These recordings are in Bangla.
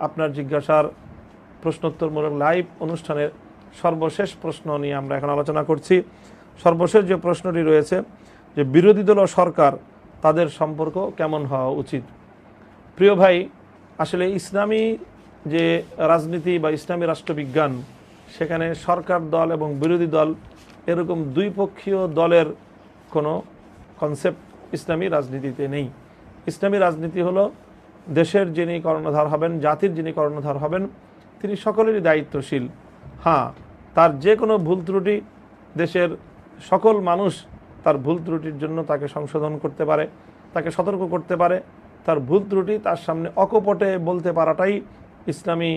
আপনার জিজ্ঞাসার প্রশ্নোত্তরমূলক লাইভ অনুষ্ঠানের সর্বশেষ প্রশ্ন নিয়ে আমরা এখন আলোচনা করছি। সর্বশেষ যে প্রশ্নটি রয়েছে যে বিরোধী দল ও সরকার তাদের সম্পর্ক কেমন হওয়া উচিত। প্রিয় ভাই, আসলে ইসলামী যে রাজনীতি বা ইসলামী রাষ্ট্রবিজ্ঞান, সেখানে সরকার দল এবং বিরোধী দল এরকম দুই পক্ষীয় দলের কোনো কনসেপ্ট ইসলামী রাজনীতিতে নেই। ইসলামী রাজনীতি হলো দেশের যিনি কর্ণধার হবেন, জাতির যিনি কর্ণধার হবেন, তিনি সকলেরই দায়িত্বশীল। হ্যাঁ, তার যে কোনো ভুল ত্রুটি দেশের সকল মানুষ তার ভুল ত্রুটির জন্য তাকে সংশোধন করতে পারে, তাকে সতর্ক করতে পারে। তার ভুল ত্রুটি তার সামনে অকপটে বলতে পারাটাই ইসলামী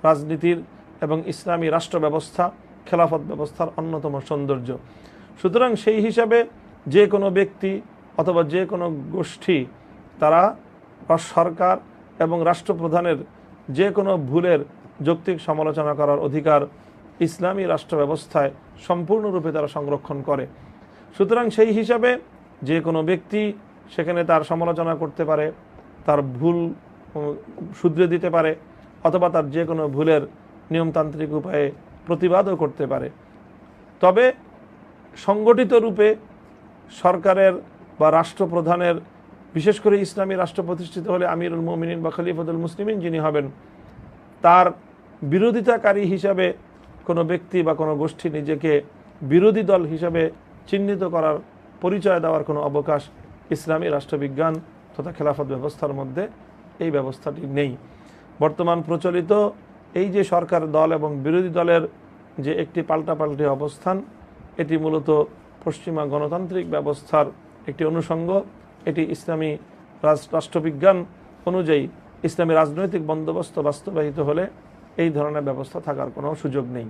রাজনীতির এবং ইসলামী রাষ্ট্র ব্যবস্থা, খেলাফত ব্যবস্থার অন্যতম সৌন্দর্য। সুতরাং সেই হিসাবে যে কোনো ব্যক্তি অথবা যে কোনো গোষ্ঠী তারা সরকার এবং রাষ্ট্রপ্রধানের যে কোনো ভুলের যৌক্তিক সমালোচনা করার অধিকার ইসলামী রাষ্ট্র ব্যবস্থায় সম্পূর্ণরূপে তারা সংরক্ষণ করে। সুতরাং সেই হিসাবে যে কোনো ব্যক্তি সেখানে তার সমালোচনা করতে পারে, তার ভুল শুধরে দিতে পারে, অথবা তার যে কোনো ভুলের নিয়মতান্ত্রিক উপায়ে প্রতিবাদও করতে পারে। তবে সংগঠিত রূপে সরকারের বা রাষ্ট্রপ্রধানের, বিশেষ করে ইসলামী রাষ্ট্র প্রতিষ্ঠিত হলে আমিরুল মুমিনিন বা খলিফাতুল মুসলিমিন যিনি হবেন, তার বিরোধিতাকারী হিসাবে কোনো ব্যক্তি বা কোনো গোষ্ঠী নিজেকে বিরোধী দল হিসাবে চিহ্নিত করার, পরিচয় দেওয়ার কোনো অবকাশ ইসলামী রাষ্ট্রবিজ্ঞান তথা খেলাফত ব্যবস্থার মধ্যে এই ব্যবস্থাটি নেই। বর্তমান প্রচলিত এই যে সরকার দল এবং বিরোধী দলের যে একটি পাল্টাপাল্টি অবস্থান, এটি মূলত পশ্চিমা গণতান্ত্রিক ব্যবস্থার একটি অনুষঙ্গ। এটি ইসলামী রাষ্ট্রবিজ্ঞান অনুযায়ী ইসলামী রাজনৈতিক বন্দোবস্ত বাস্তবায়িত হলে এই ধরনের ব্যবস্থা থাকার কোনো সুযোগ নেই।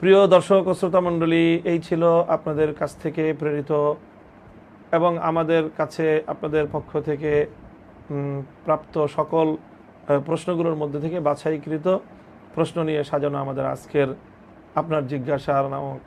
প্রিয় দর্শক ও শ্রোতা মণ্ডলী, এই ছিল আপনাদের কাছ থেকে প্রেরিত এবং আমাদের কাছে আপনাদের পক্ষ থেকে প্রাপ্ত সকল প্রশ্নগুলোর মধ্যে থেকে বাছাইকৃত প্রশ্ন নিয়ে সাজানো আমাদের আজকের আপনার জিজ্ঞাসার নামক